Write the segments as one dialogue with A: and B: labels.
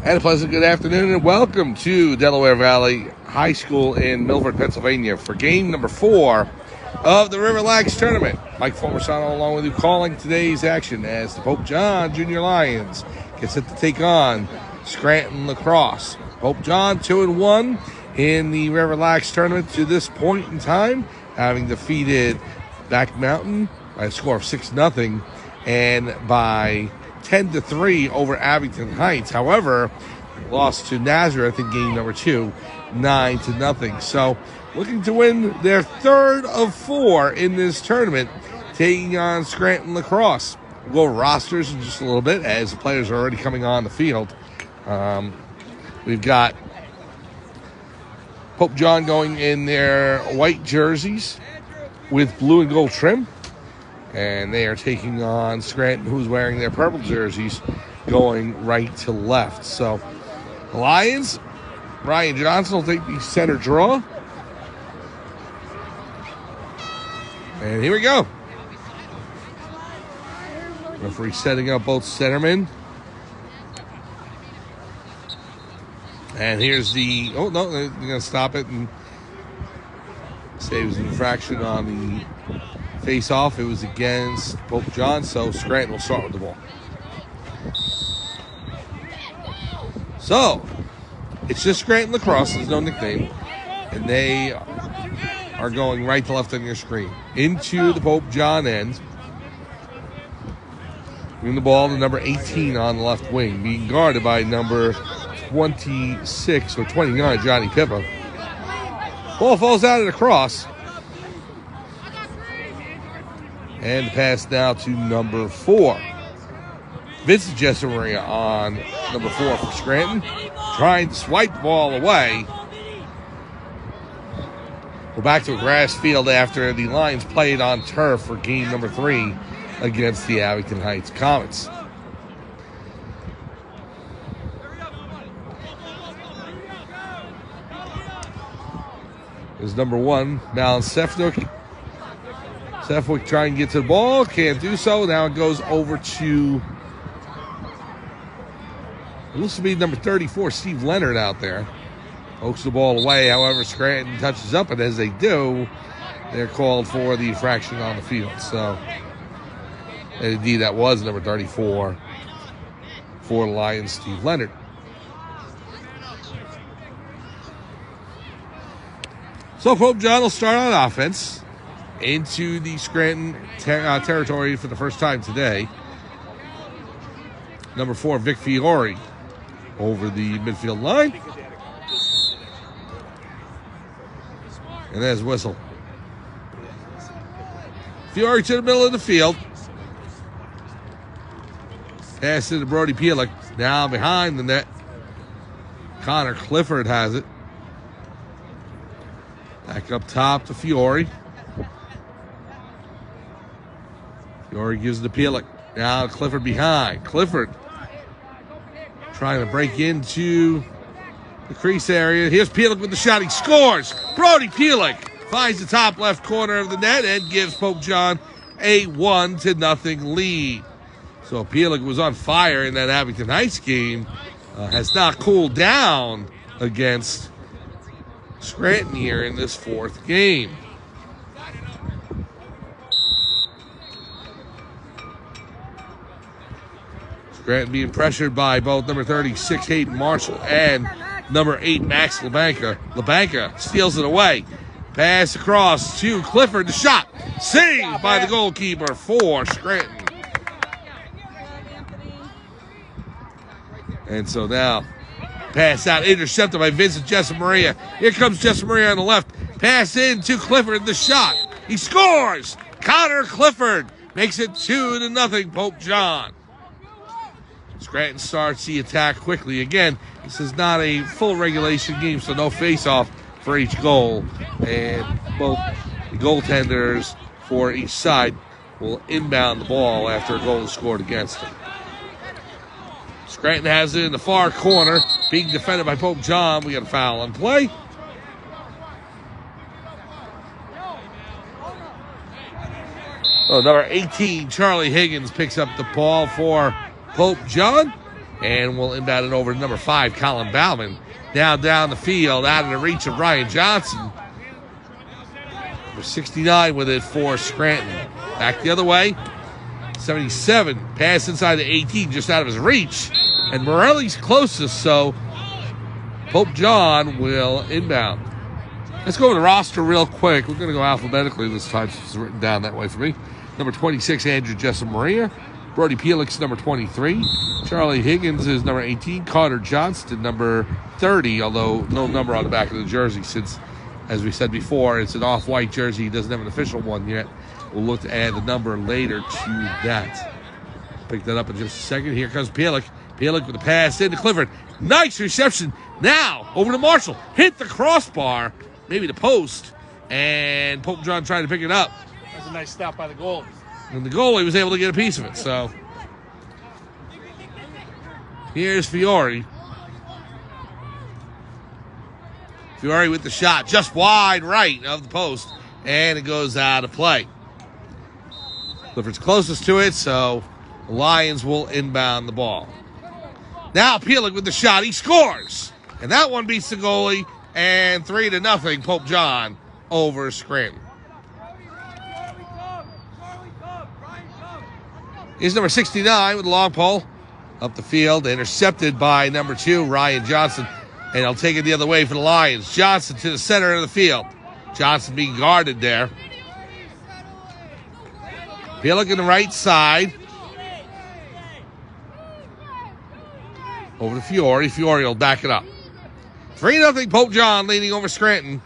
A: And a pleasant good afternoon and welcome to Delaware Valley High School in Milford, Pennsylvania for game number 4 of the RiverLAX tournament. Mike Formersano along with you calling today's action as the Pope John Junior Lions get set to take on Scranton Lacrosse. Pope John 2-1 in the RiverLAX tournament to this point in time, having defeated Back Mountain by a score of 6-0 and by 10-3 over Abington Heights. However, lost to Nazareth in game number 2, 9-0. So, looking to win their third of 4 in this tournament, taking on Scranton Lacrosse. We'll go rosters in just a little bit as the players are already coming on the field. We've got Pope John going in their white jerseys with blue and gold trim. And they are taking on Scranton, who's wearing their purple jerseys, going right to left. So, the Lions, Ryan Johnson will take the center draw. And here we go. Referee setting up both centermen. And here's the... Oh, no, they're going to stop it and say it was an infraction on the face-off. It was against Pope John, so Scranton will start with the ball. So, it's just Scranton Lacrosse. There's no nickname. And they are going right to left on your screen. Into the Pope John end. Bring the ball to number 18 on the left wing, being guarded by number 26 or 29, Johnny Pippa. Ball falls out of the cross. And the pass now to number 4. Vincent Jessamaria on number 4 for Scranton. Trying to swipe the ball away. We're back to a grass field after the Lions played on turf for game number 3 against the Abington Heights Comets. There's number 1, Malin Sefnook. Sefwick trying to get to the ball, can't do so. Now it goes over to, it looks to be number 34, Steve Leonard out there. Pokes the ball away, however, Scranton touches up, and as they do, they're called for the infraction on the field. So, and indeed, that was number 34 for the Lions, Steve Leonard. So Pope John will start on offense into the Scranton territory for the first time today. Number 4, Vic Fiore over the midfield line. And there's whistle. Fiore to the middle of the field. Pass to Brody Pielek. Now behind the net. Connor Clifford has it. Back up top to Fiore. Fiore gives the Pielek. Now Clifford behind. Clifford trying to break into the crease area. Here's Pielek with the shot. He scores. Brody Pielek finds the top left corner of the net and gives Pope John a 1-0 lead. So Pielek was on fire in that Abington Heights game. Has not cooled down against Scranton here in this 4th game. Scranton being pressured by both number 36, Hayden Marshall, and number 8, Max LaBanca. LaBanca steals it away. Pass across to Clifford. The shot saved by the goalkeeper for Scranton. And so now, pass out, intercepted by Vincent Jessamaria. Here comes Jessamaria on the left. Pass in to Clifford. The shot. He scores. Connor Clifford makes it 2-0, Pope John. Scranton starts the attack quickly. Again, this is not a full regulation game, so no face-off for each goal. And both the goaltenders for each side will inbound the ball after a goal is scored against them. Scranton has it in the far corner, being defended by Pope John. We got a foul on play. Oh, number 18, Charlie Higgins, picks up the ball for Pope John. And we'll inbound it over to number 5, Colin Bauman. Now down the field, out of the reach of Ryan Johnson. Number 69 with it for Scranton. Back the other way. 77, pass inside the 18, just out of his reach. And Morelli's closest, so Pope John will inbound. Let's go over the roster real quick. We're going to go alphabetically this time, since it's written down that way for me. Number 26, Andrew Jessup Maria. Brody Pelix, number 23. Charlie Higgins is number 18. Carter Johnston, number 30, although no number on the back of the jersey since, as we said before, it's an off-white jersey. He doesn't have an official one yet. We'll look to add the number later to that. Pick that up in just a second. Here comes Pelix. Pelix with the pass into Clifford. Nice reception. Now, over to Marshall. Hit the crossbar, maybe the post, and Pope John trying to pick it up.
B: That's a nice stop by the goal.
A: And the goalie was able to get a piece of it, so. Here's Fiore. Fiore with the shot, just wide right of the post, and it goes out of play. Clifford's closest to it, so the Lions will inbound the ball. Now Pelix with the shot, he scores! And that one beats the goalie, and 3-0, Pope John over Scranton. Here's number 69 with the long pole up the field, intercepted by number 2, Ryan Johnson. And he'll take it the other way for the Lions. Johnson to the center of the field. Johnson being guarded there. Pelix in the right side. Over to Fiore. Fiore will back it up. 3-0 Pope John leading over Scranton.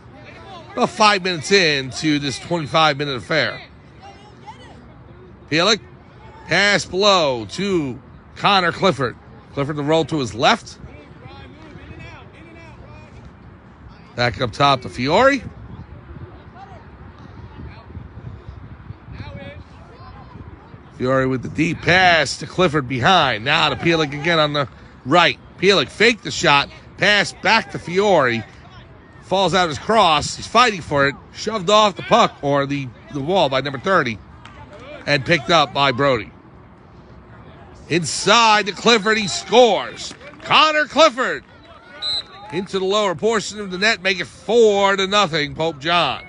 A: About 5 minutes into this 25-minute affair. Pelix. Pass below to Connor Clifford. Clifford the roll to his left. Back up top to Fiore. Fiore with the deep pass to Clifford behind. Now to Pelix again on the right. Pelix faked the shot. Pass back to Fiore. Falls out his cross. He's fighting for it. Shoved off the puck or the wall by number 30. And picked up by Brody. Inside to Clifford, he scores. Connor Clifford into the lower portion of the net, make it 4-0, Pope John.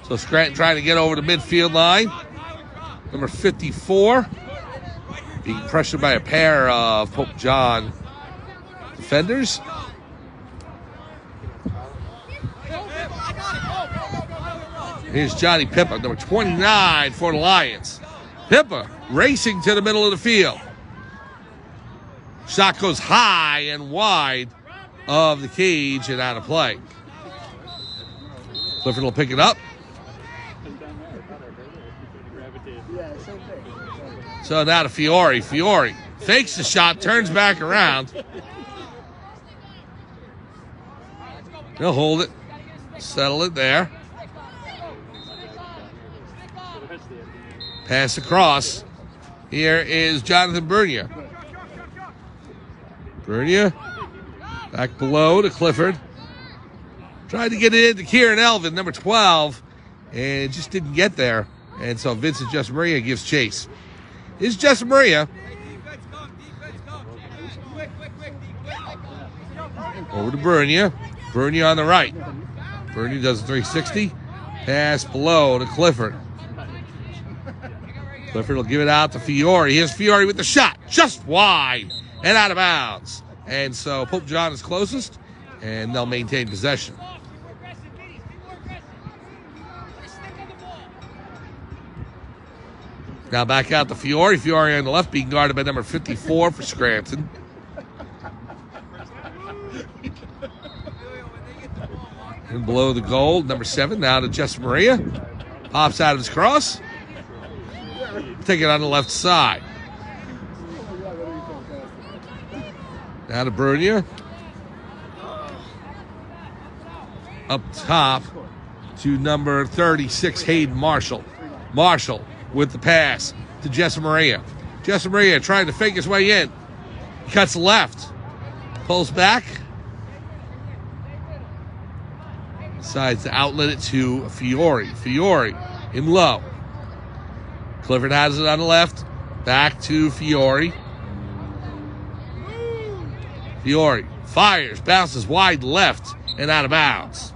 A: So Scranton trying to get over the midfield line. Number 54 being pressured by a pair of Pope John defenders. Here's Johnny Pippa, number 29 for the Lions. Pippa racing to the middle of the field. Shot goes high and wide of the cage and out of play. Clifford will pick it up. So now to Fiore. Fiore fakes the shot, turns back around. He'll hold it, settle it there. Pass across. Here is Jonathan Bernier. Bernier back below to Clifford. Tried to get it into Kieran Elvin, number 12, and it just didn't get there. And so Vincent Jesmaria gives chase. Here's Jesmaria. Over to Bernier. Bernier on the right. Bernier does a 360. Pass below to Clifford. Clifford will give it out to Fiore. Here's Fiore with the shot. Just wide and out of bounds. And so Pope John is closest, and they'll maintain possession. Now back out to Fiore. Fiore on the left being guarded by number 54 for Scranton. And below the goal, number 7, now to Jesmaria. Pops out of his cross. Take it on the left side. Now to Bernier. Up top to number 36, Hayden Marshall. Marshall with the pass to Jesmaria. Jesmaria trying to fake his way in. He cuts left. Pulls back. Decides to outlet it to Fiore. Fiore in low. Clifford has it on the left. Back to Fiore. Fiore fires, bounces wide left and out of bounds.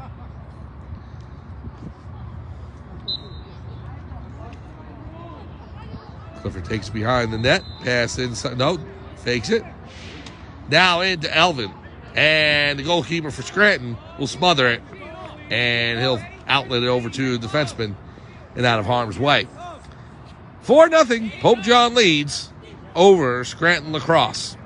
A: Clifford takes behind the net. Pass inside. No, fakes it. Now into Elvin. And the goalkeeper for Scranton will smother it. And he'll outlet it over to the defenseman and out of harm's way. 4-0. Pope John leads over Scranton Lacrosse.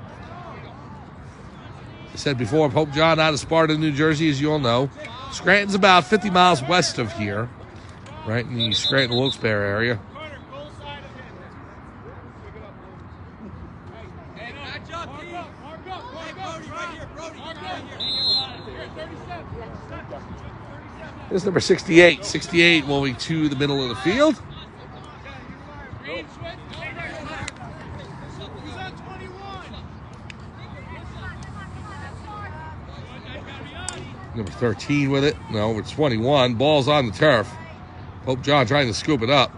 A: I said before, Pope John out of Sparta, New Jersey, as you all know. Scranton's about 50 miles west of here, right in the Scranton-Wilkes-Barre area. This is number 68. 68 moving to the middle of the field. Number 13 with it. No, it's 21. Ball's on the turf. Pope John trying to scoop it up.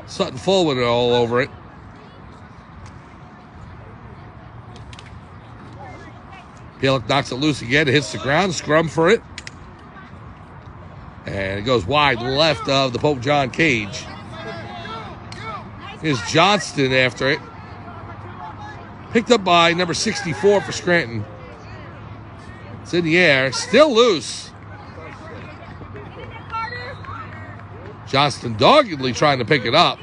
A: Sutton full with it all over it. Pielek knocks it loose again. It hits the ground. Scrum for it. And it goes wide left of the Pope John cage. Here's Johnston after it. Picked up by number 64 for Scranton. It's in the air. Still loose. Johnston doggedly trying to pick it up.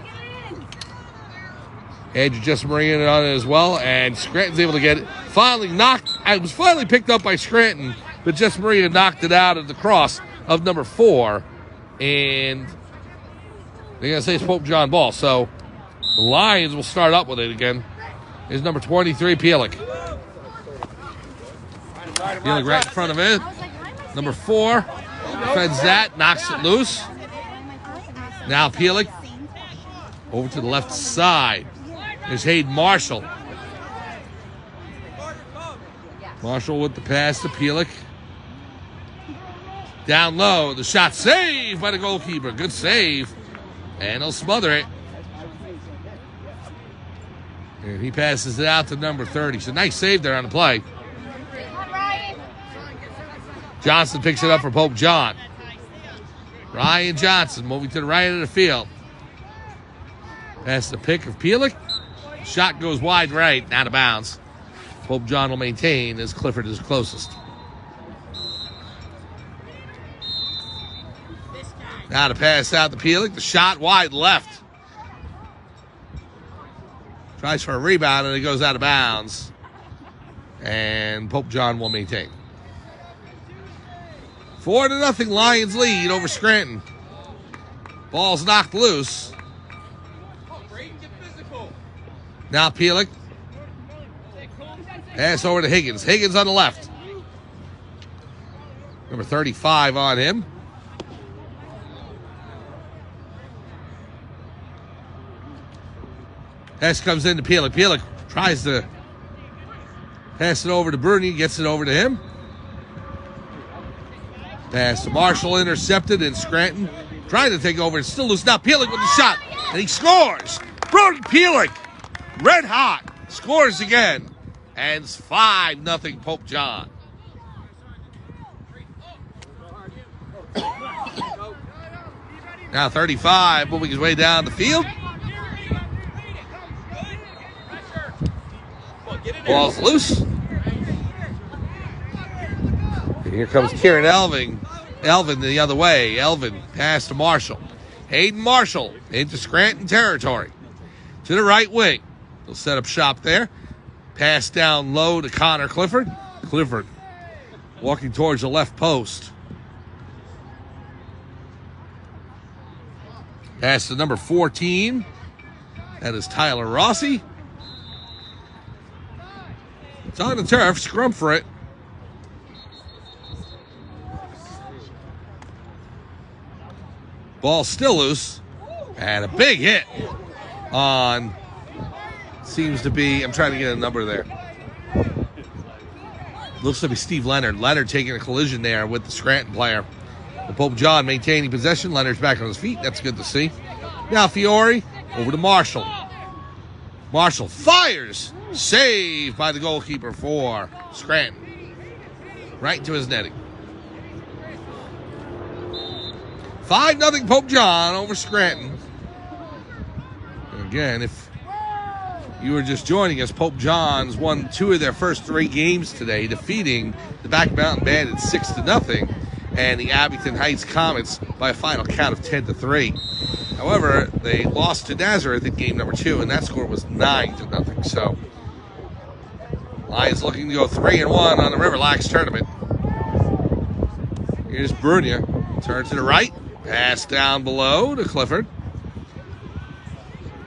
A: Andrew Jessamarian on it as well. And Scranton's able to get it. Finally knocked. It was finally picked up by Scranton. But Jessamarian knocked it out of the cross of number 4. And they're going to say it's Pope John ball. So the Lions will start up with it again. Here's number 23, Pielek. Pielek right in front of it. Number 4 defends that, knocks it loose. Now Pielek over to the left side. There's Hayden Marshall. Marshall with the pass to Pielek. Down low, the shot saved by the goalkeeper. Good save. And he'll smother it. And he passes it out to number 30. So nice save there on the play. Johnson picks it up for Pope John. Ryan Johnson moving to the right of the field. Pass the pick of Pielek. Shot goes wide right, out of bounds. Pope John will maintain as Clifford is closest. Now to pass out to Pielek. The shot wide left. Tries for a rebound and it goes out of bounds. And Pope John will maintain. 4-0 Lions lead over Scranton. Ball's knocked loose. Now Pielek. Pass over to Higgins. Higgins on the left. Number 35 on him. Pass comes into Pielek. Pielek tries to pass it over to Bruni. Gets it over to him. Pass to Marshall, intercepted, and Scranton trying to take over. It's still loose. Now Pielek with the shot, and he scores. Brody Pielek, red hot, scores again. And it's 5-0 Pope John. Now 35, moving his way down the field. Ball's loose. And here comes Kieran Elvin. Elvin the other way. Elvin pass to Marshall. Hayden Marshall into Scranton territory. To the right wing. They'll set up shop there. Pass down low to Connor Clifford. Clifford walking towards the left post. Pass to number 14. That is Tyler Rossi. It's on the turf. Scrum for it. Ball still loose. And a big hit on, seems to be, I'm trying to get a number there. Looks to be Steve Leonard. Leonard taking a collision there with the Scranton player. The Pope John maintaining possession. Leonard's back on his feet. That's good to see. Now Fiore over to Marshall. Marshall fires. Saved by the goalkeeper for Scranton. Right into his netting. 5-0 Pope John over Scranton. And again, if you were just joining us, Pope John's won 2 of their first 3 games today, defeating the Back Mountain Bandits 6-0 and the Abington Heights Comets by a final count of 10-3. However, they lost to Nazareth in game number 2, and that score was 9-0. So, Lions looking to go 3-1 on the RiverLAX tournament. Here's Brunia. Turn to the right. Pass down below to Clifford.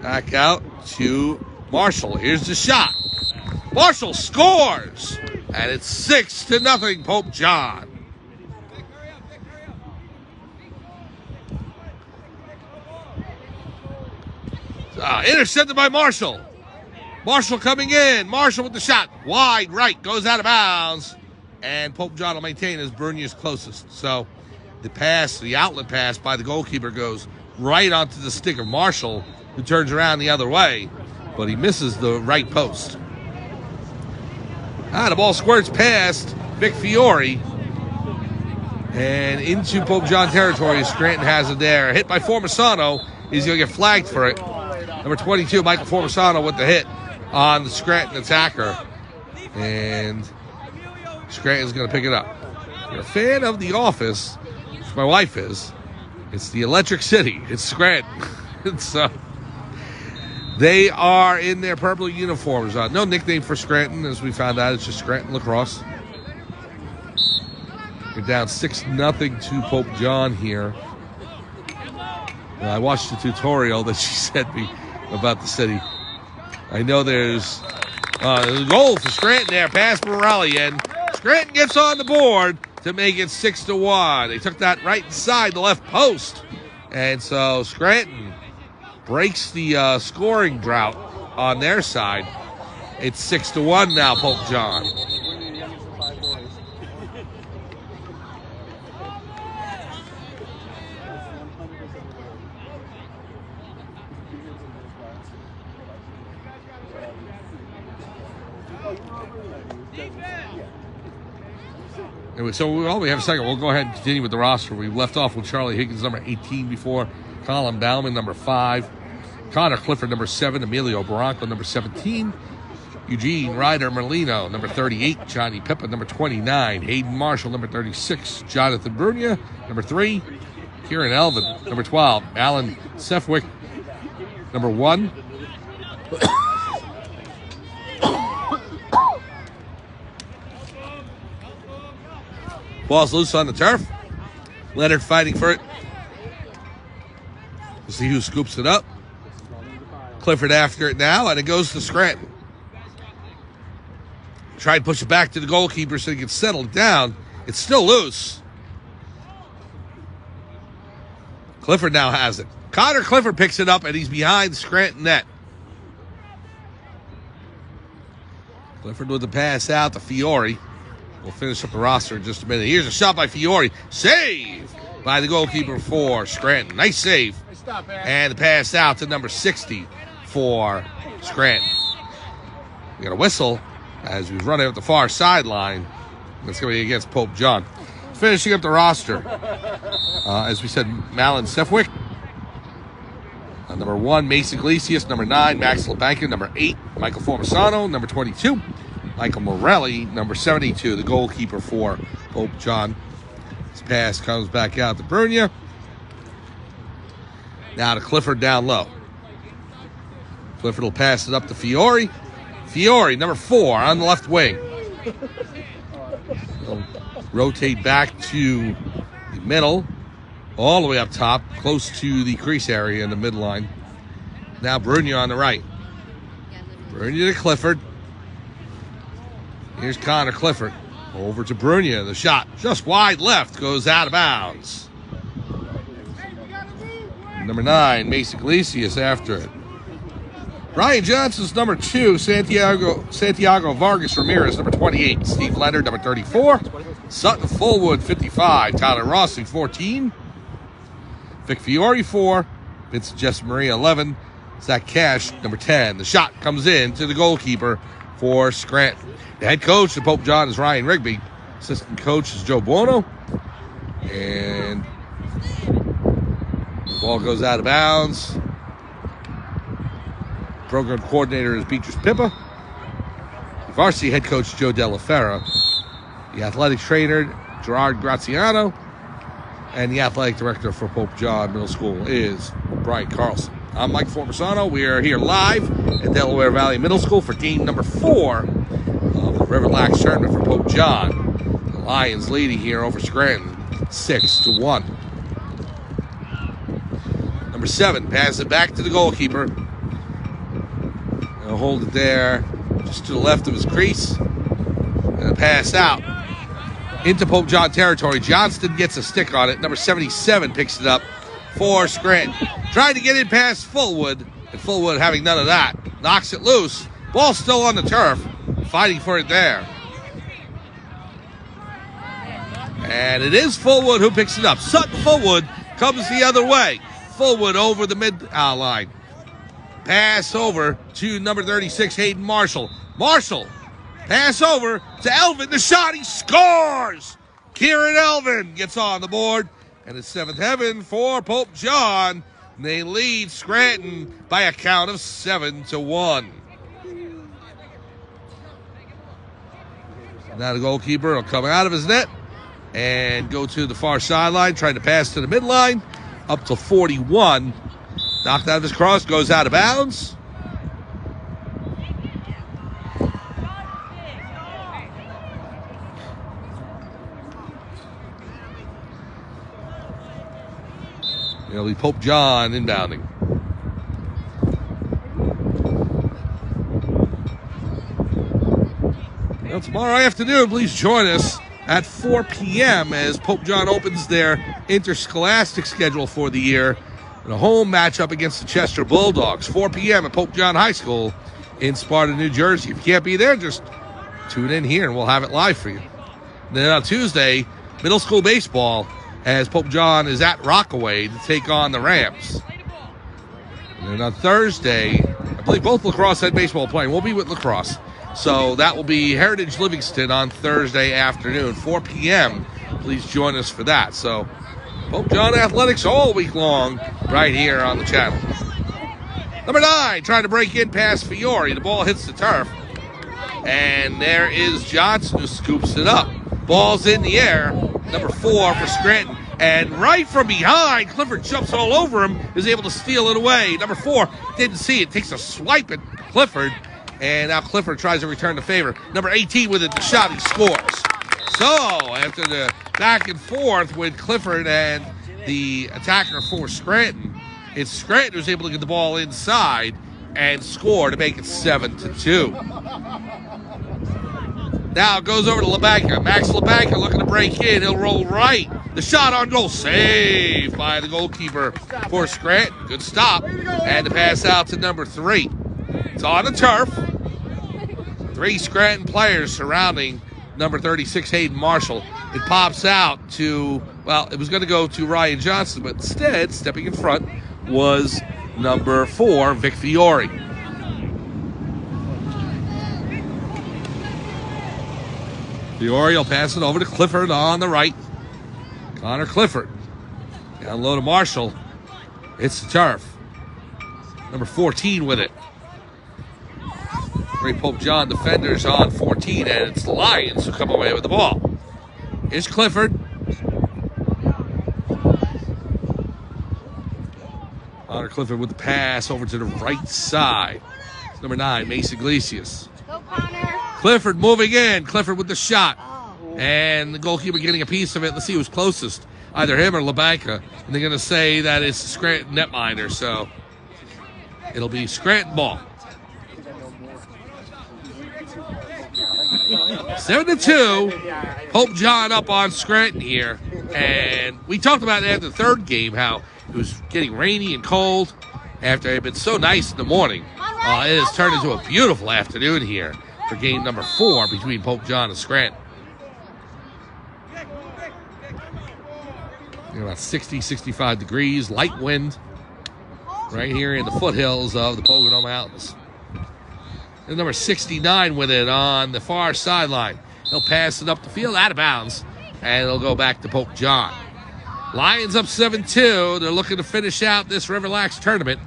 A: Back out to Marshall. Here's the shot. Marshall scores! And it's 6-0 Pope John. Intercepted by Marshall. Marshall coming in. Marshall with the shot. Wide right. Goes out of bounds. And Pope John will maintain as Brunia's closest. So the pass, the outlet pass by the goalkeeper goes right onto the stick of Marshall, who turns around the other way, but he misses the right post. The ball squirts past Vic Fiore and into Pope John territory. Scranton has it there. Hit by Formisano. He's going to get flagged for it. Number 22, Michael Formisano with the hit on the Scranton attacker. And Scranton's going to pick it up. If you're a fan of The Office, which my wife is, it's the Electric City. It's Scranton. So they are in their purple uniforms. No nickname for Scranton, as we found out. It's just Scranton Lacrosse. You're down 6-0 to Pope John here. I watched the tutorial that she sent me about the city. I know there's a goal for Scranton there, past Morelli, and Scranton gets on the board to make it 6-1. They took that right inside the left post, and so Scranton breaks the scoring drought on their side. It's 6-1 now, Pope John. Anyway, so we only have a second. We'll go ahead and continue with the roster. We left off with Charlie Higgins, number 18 before, Colin Bauman, number 5, Connor Clifford, number 7, Emilio Barranco, number 17, Eugene Ryder Merlino, number 38, Johnny Pippa, number 29, Hayden Marshall, number 36, Jonathan Brunia, number 3, Kieran Elvin, number 12, Alan Sefwick, number 1, ball's loose on the turf. Leonard fighting for it. We'll see who scoops it up. Clifford after it now, and it goes to Scranton. Try to push it back to the goalkeeper so he can settle it down. It's still loose. Clifford now has it. Connor Clifford picks it up, and he's behind the Scranton net. Clifford with the pass out to Fiore. We'll finish up the roster in just a minute. Here's a shot by Fiore. Save by the goalkeeper for Scranton. Nice save. And the pass out to number 60 for Scranton. We got a whistle as we run out the far sideline. That's going to be against Pope John. Finishing up the roster. As we said, Malin Sefwick. Number 1, Mason Iglesias. Number 9, Max LeBanca. Number 8, Michael Formisano. Number 22, Michael Morelli. Number 72, the goalkeeper for Pope John. This pass comes back out to Brunia. Now to Clifford down low. Clifford will pass it up to Fiore. Fiore, number 4, on the left wing. He'll rotate back to the middle, all the way up top, close to the crease area in the midline. Now Brunia on the right. Brunia to Clifford. Here's Connor Clifford. Over to Brunia. The shot just wide left, goes out of bounds. Number 9, Mason Iglesias after it. Ryan Johnson's number 2. Santiago Vargas Ramirez, number 28. Steve Leonard, number 34. Sutton Fullwood, 55. Tyler Rossi, 14. Vic Fiore, 4. Vincent Jessamaria, 11. Zach Cash, number 10. The shot comes in to the goalkeeper for Scranton. The head coach of Pope John is Ryan Rigby. Assistant coach is Joe Buono. And the ball goes out of bounds. Program coordinator is Beatrice Pippa. The varsity head coach Joe Della Fera. The athletic trainer Gerard Graziano. And the athletic director for Pope John Middle School is Brian Carlson. I'm Mike Formisano. We are here live at Delaware Valley Middle School for game number 4 of the RiverLAX tournament for Pope John. The Lions leading here over Scranton 6-1. Number 7 passes it back to the goalkeeper. He'll hold it there just to the left of his crease. And a pass out into Pope John territory. Johnston gets a stick on it. Number 77 picks it up for Scranton. Trying to get in past Fullwood, and Fullwood having none of that. Knocks it loose. Ball still on the turf. Fighting for it there. And it is Fullwood who picks it up. Sutton Fullwood comes the other way. Fullwood over the mid-line. Pass over to number 36, Hayden Marshall. Marshall, pass over to Elvin. The shot, he scores! Kieran Elvin gets on the board. And it's 7th heaven for Pope John. And they lead Scranton by a count of 7-1. Now the goalkeeper will come out of his net and go to the far sideline, trying to pass to the midline, up to 41. Knocked out of his cross, goes out of bounds. It'll be Pope John inbounding. Well, tomorrow afternoon, please join us at 4 p.m. as Pope John opens their interscholastic schedule for the year in a home matchup against the Chester Bulldogs. 4 p.m. at Pope John High School in Sparta, New Jersey. If you can't be there, just tune in here and we'll have it live for you. And then on Tuesday, middle school baseball, as Pope John is at Rockaway to take on the Rams. And then on Thursday, I believe both lacrosse and baseball playing. We'll be with lacrosse. So that will be Heritage Livingston on Thursday afternoon, 4 p.m. Please join us for that. So Pope John Athletics all week long right here on the channel. Number 9 trying to break in past Fiore. The ball hits the turf. And there is Johnson who scoops it up. Ball's in the air. Number 4 for Scranton. And right from behind, Clifford jumps all over him, is able to steal it away. Number 4 didn't see it, takes a swipe at Clifford. And now Clifford tries to return the favor. Number 18 with it, the shot, he scores. So, after the back and forth with Clifford and the attacker for Scranton, it's Scranton who's able to get the ball inside and score to make it 7-2. Now it goes over to LeBanca. Max LeBanca looking to break in. He'll roll right. The shot on goal. Saved by the goalkeeper for Scranton. Good stop. And the pass out to number 3. It's on the turf. 3 Scranton players surrounding number 36, Hayden Marshall. It pops out to, well, it was going to go to Ryan Johnson, but instead, stepping in front was number 4, Vic Fiore. Fiore will pass it over to Clifford on the right. Connor Clifford. Down low to Marshall. It's the turf. Number 14 with it. Great Pope John defenders on 14, and it's the Lions who come away with the ball. Here's Clifford. Connor Clifford with the pass over to the right side. It's number 9, Mason Iglesias.
B: Go, Connor.
A: Clifford moving in. Clifford with the shot. And the goalkeeper getting a piece of it. Let's see who's closest. Either him or LeBanca. And they're going to say that it's Scranton netminder. So it'll be Scranton ball. 7-2. Pope John up on Scranton here. And we talked about it after the third game, how it was getting rainy and cold after it had been so nice in the morning. It has turned into a beautiful afternoon here for game number 4 between Pope John and Scranton. About 60, 65 degrees, light wind right here in the foothills of the Pocono Mountains. And number 69 with it on the far sideline. He'll pass it up the field, out of bounds, and it'll go back to Pope John. Lions up 7-2. They're looking to finish out this RiverLAX tournament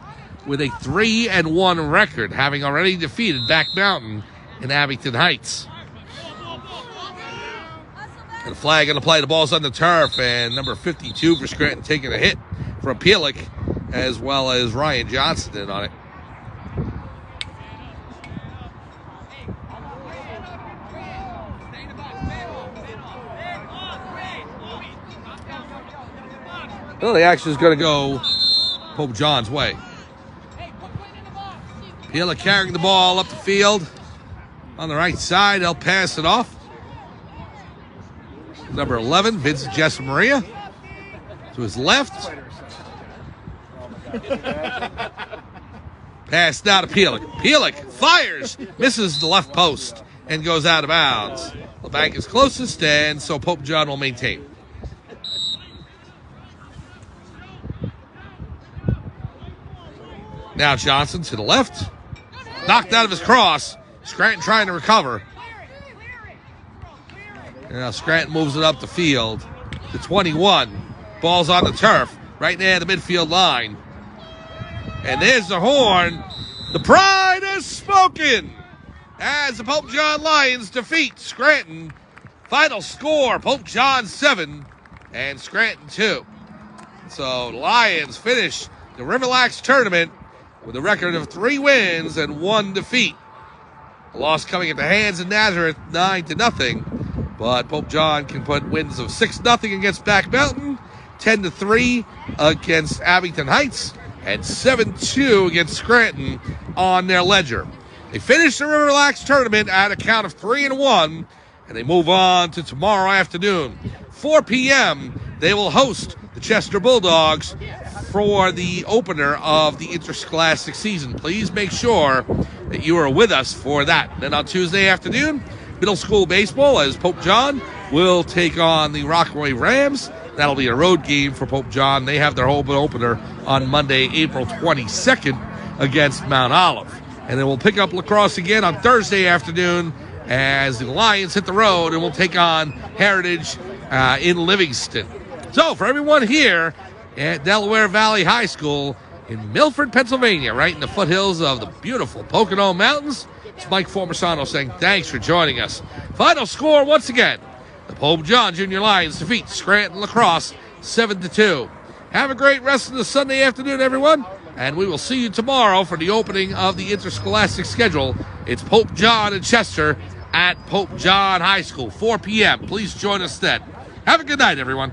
A: with a 3-1 record, having already defeated Back Mountain in Abington Heights. And the flag going to play. The ball's on the turf, and number 52 for Scranton taking a hit from Pielick, as well as Ryan Johnson in on it. Well, the action is going to go Pope John's way. Pielick carrying the ball up the field on the right side. They'll pass it off. Number 11, Vincent Jessamaria, to his left. Pass now to Pielick. Pielick fires, misses the left post, and goes out of bounds. The bank is closest, and so Pope John will maintain. Now Johnson to the left. Knocked out of his cross. Scranton trying to recover. Now Scranton moves it up the field to 21. Ball's on the turf, right near the midfield line. And there's the horn. The pride has spoken as the Pope John Lions defeat Scranton. Final score, Pope John 7 and Scranton 2. So the Lions finish the RiverLAX tournament with a record of 3 wins and 1 defeat. A loss coming at the hands of Nazareth 9-0. But Pope John can put wins of 6-0 against Back Mountain, 10-3 against Abington Heights, and 7-2 against Scranton on their ledger. They finish the RiverLAX tournament at a count of 3-1, and they move on to tomorrow afternoon. 4 p.m., they will host the Chester Bulldogs for the opener of the interscholastic season. Please make sure that you are with us for that. Then on Tuesday afternoon, middle school baseball, as Pope John will take on the Rockaway Rams. That'll be a road game for Pope John. They have their home opener on Monday, April 22nd against Mount Olive. And then we'll pick up lacrosse again on Thursday afternoon as the Lions hit the road and we'll take on Heritage in Livingston. So for everyone here at Delaware Valley High School in Milford, Pennsylvania, right in the foothills of the beautiful Pocono Mountains, it's Mike Formisano saying thanks for joining us. Final score once again. The Pope John Junior Lions defeat Scranton Lacrosse 7-2. Have a great rest of the Sunday afternoon, everyone. And we will see you tomorrow for the opening of the interscholastic schedule. It's Pope John and Chester at Pope John High School, 4 p.m. Please join us then. Have a good night, everyone.